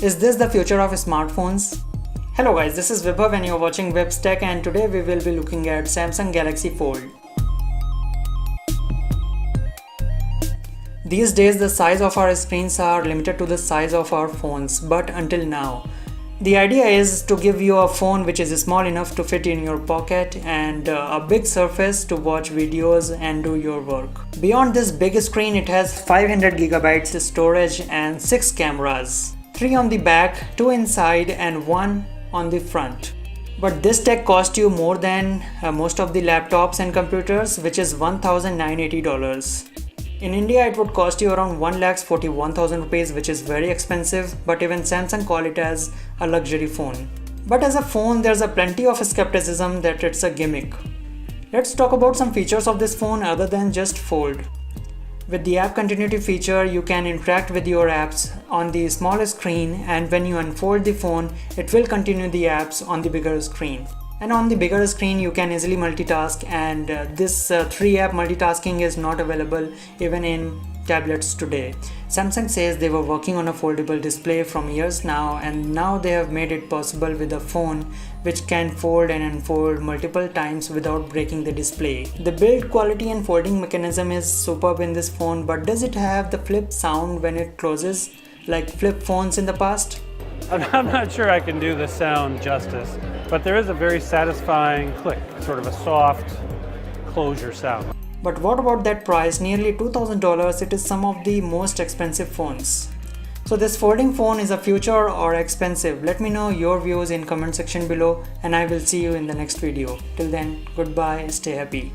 Is this the future of smartphones? Hello guys, this is Vibhav and you're watching VibsTech, and today we will be looking at Samsung Galaxy Fold. These days the size of our screens are limited to the size of our phones, but until now. The idea is to give you a phone which is small enough to fit in your pocket and a big surface to watch videos and do your work. Beyond this big screen, it has 500 GB storage and 6 cameras. 3 on the back, 2 inside and 1 on the front. But this tech cost you more than most of the laptops and computers, which is $1,980. In India, it would cost you around 1,41,000 rupees, which is very expensive, but even Samsung call it as a luxury phone. But as a phone, there's a plenty of skepticism that it's a gimmick. Let's talk about some features of this phone other than just fold. With the app continuity feature, you can interact with your apps on the smaller screen, and when you unfold the phone, it will continue the apps on the bigger screen. And on the bigger screen, you can easily multitask, and this 3-app multitasking is not available even in tablets today. Samsung says they were working on a foldable display from years now, and now they have made it possible with a phone which can fold and unfold multiple times without breaking the display. The build quality and folding mechanism is superb in this phone, but does it have the flip sound when it closes like flip phones in the past? I'm not sure I can do the sound justice, but there is a very satisfying click, sort of a soft closure sound. But what about that price? Nearly $2,000. It is some of the most expensive phones. So this folding phone is a future or expensive? Let me know your views in comment section below, and I will see you in the next video. Till then, goodbye, stay happy.